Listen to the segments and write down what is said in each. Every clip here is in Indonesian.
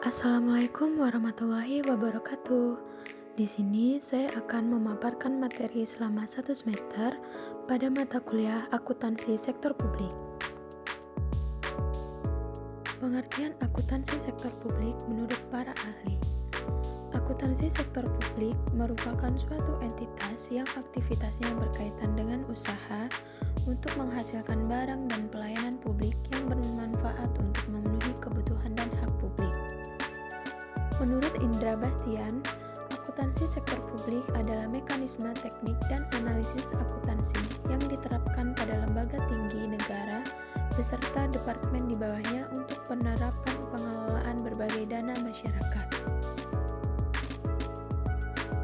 Assalamualaikum warahmatullahi wabarakatuh. Di sini saya akan memaparkan materi selama satu semester pada mata kuliah akuntansi sektor publik. Pengertian akuntansi sektor publik menurut para ahli. Akuntansi sektor publik merupakan suatu entitas yang aktivitasnya berkaitan dengan usaha untuk menghasilkan barang dan pelayanan publik yang bermanfaat untuk memenuhi kebutuhan dan hak publik. Menurut Indra Bastian, akuntansi sektor publik adalah mekanisme teknik dan analisis akuntansi yang diterapkan pada lembaga tinggi negara beserta departemen di bawahnya untuk penerapan pengelolaan berbagai dana masyarakat.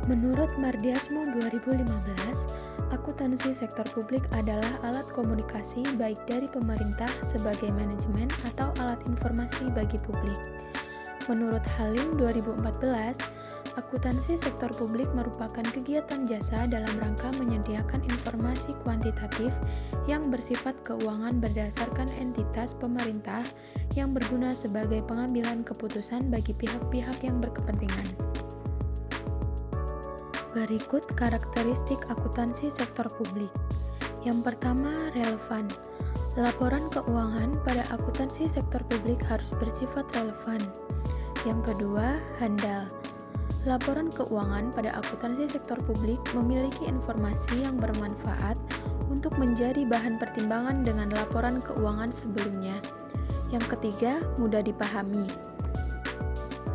Menurut Mardiasmo 2015, akuntansi sektor publik adalah alat komunikasi baik dari pemerintah sebagai manajemen atau alat informasi bagi publik. Menurut Halim 2014, akuntansi sektor publik merupakan kegiatan jasa dalam rangka menyediakan informasi kuantitatif yang bersifat keuangan berdasarkan entitas pemerintah yang berguna sebagai pengambilan keputusan bagi pihak-pihak yang berkepentingan. Berikut karakteristik akuntansi sektor publik. Yang pertama, relevan. Laporan keuangan pada akuntansi sektor publik harus bersifat relevan. Yang kedua, handal. Laporan keuangan pada akuntansi sektor publik memiliki informasi yang bermanfaat untuk menjadi bahan pertimbangan dengan laporan keuangan sebelumnya. Yang ketiga, mudah dipahami.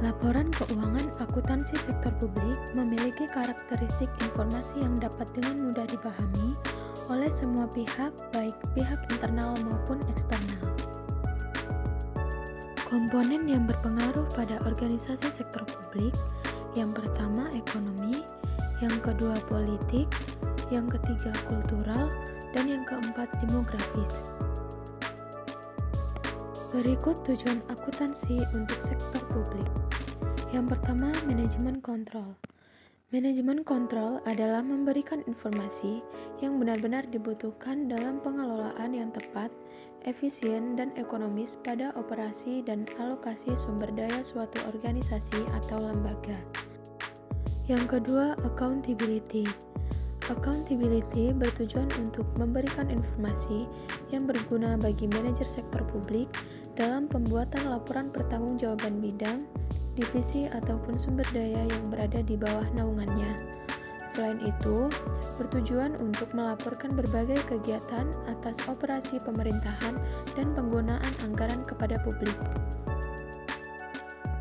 Laporan keuangan akuntansi sektor publik memiliki karakteristik informasi yang dapat dengan mudah dipahami oleh semua pihak, baik pihak internal maupun eksternal. Komponen yang berpengaruh pada organisasi sektor publik, yang pertama ekonomi, yang kedua politik, yang ketiga kultural, dan yang keempat demografis. Berikut tujuan akuntansi untuk sektor publik. Yang pertama, manajemen kontrol. Manajemen kontrol adalah memberikan informasi yang benar-benar dibutuhkan dalam pengelolaan yang tepat, efisien, dan ekonomis pada operasi dan alokasi sumber daya suatu organisasi atau lembaga. Yang kedua, accountability. Accountability bertujuan untuk memberikan informasi yang berguna bagi manajer sektor publik dalam pembuatan laporan pertanggungjawaban bidang, divisi, ataupun sumber daya yang berada di bawah naungannya. Selain itu, bertujuan untuk melaporkan berbagai kegiatan atas operasi pemerintahan dan penggunaan anggaran kepada publik.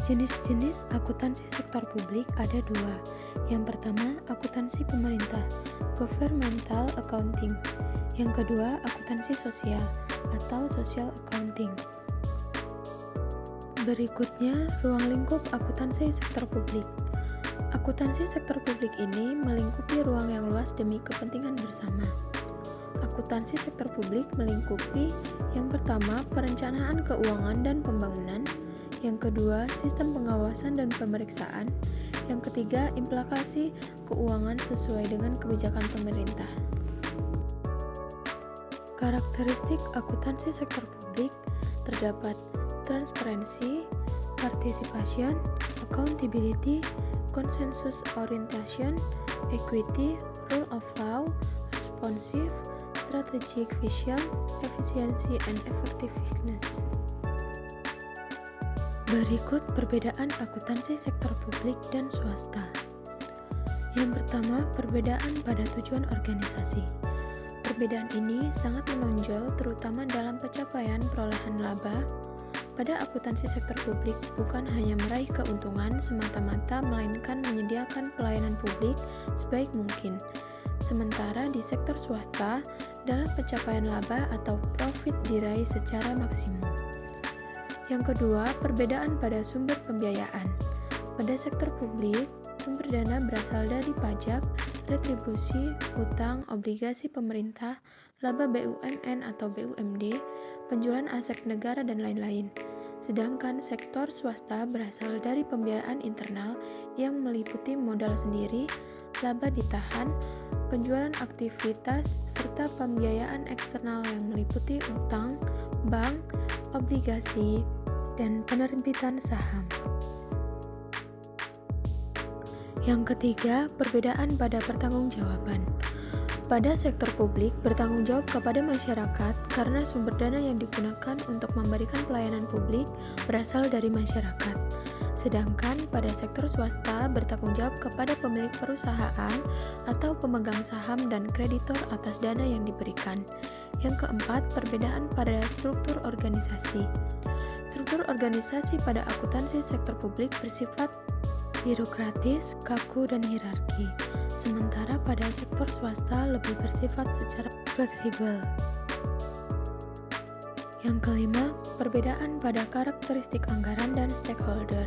Jenis-jenis akuntansi sektor publik ada dua. Yang pertama, akuntansi pemerintah, governmental accounting. Yang kedua, akuntansi sosial atau social accounting. Berikutnya, ruang lingkup akuntansi sektor publik. Akuntansi sektor publik ini melingkupi ruang yang luas demi kepentingan bersama. Akuntansi sektor publik melingkupi yang pertama, perencanaan keuangan dan pembangunan, yang kedua, sistem pengawasan dan pemeriksaan, yang ketiga, implikasi keuangan sesuai dengan kebijakan pemerintah. Karakteristik akuntansi sektor publik terdapat transparansi, participation, accountability, consensus orientation, equity, rule of law, responsive, strategic vision, efficiency, and effectiveness. Berikut perbedaan akuntansi sektor publik dan swasta. Yang pertama, perbedaan pada tujuan organisasi. Perbedaan ini sangat menonjol terutama dalam pencapaian perolehan laba. Pada akuntansi sektor publik bukan hanya meraih keuntungan semata-mata melainkan menyediakan pelayanan publik sebaik mungkin. Sementara di sektor swasta, dalam pencapaian laba atau profit diraih secara maksimum. Yang kedua, perbedaan pada sumber pembiayaan. Pada sektor publik, sumber dana berasal dari pajak, retribusi, hutang, obligasi pemerintah, laba BUMN atau BUMD, penjualan aset negara, dan lain-lain. Sedangkan sektor swasta berasal dari pembiayaan internal yang meliputi modal sendiri, laba ditahan, penjualan aktivitas, serta pembiayaan eksternal yang meliputi utang, bank, obligasi, dan penerbitan saham. Yang ketiga, perbedaan pada pertanggungjawaban. Pada sektor publik, bertanggung jawab kepada masyarakat karena sumber dana yang digunakan untuk memberikan pelayanan publik berasal dari masyarakat. Sedangkan pada sektor swasta, bertanggung jawab kepada pemilik perusahaan atau pemegang saham dan kreditor atas dana yang diberikan. Yang keempat, perbedaan pada struktur organisasi. Struktur organisasi pada akuntansi sektor publik bersifat birokratis, kaku, dan hierarki. Sementara pada sektor swasta lebih bersifat secara fleksibel. Yang kelima, perbedaan pada karakteristik anggaran dan stakeholder.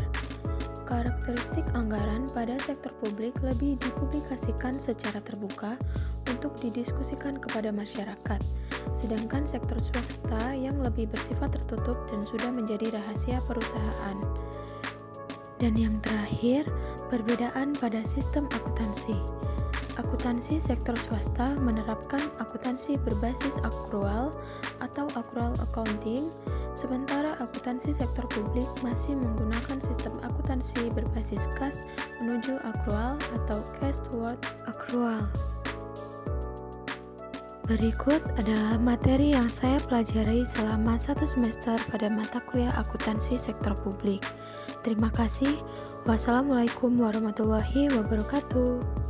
Karakteristik anggaran pada sektor publik lebih dipublikasikan secara terbuka untuk didiskusikan kepada masyarakat, sedangkan sektor swasta yang lebih bersifat tertutup dan sudah menjadi rahasia perusahaan. Dan yang terakhir, perbedaan pada sistem akuntansi. Akuntansi sektor swasta menerapkan akuntansi berbasis akrual atau accrual accounting, sementara akuntansi sektor publik masih menggunakan sistem akuntansi berbasis kas menuju akrual atau cash toward accrual. Berikut adalah materi yang saya pelajari selama 1 semester pada mata kuliah akuntansi sektor publik. Terima kasih. Wassalamualaikum warahmatullahi wabarakatuh.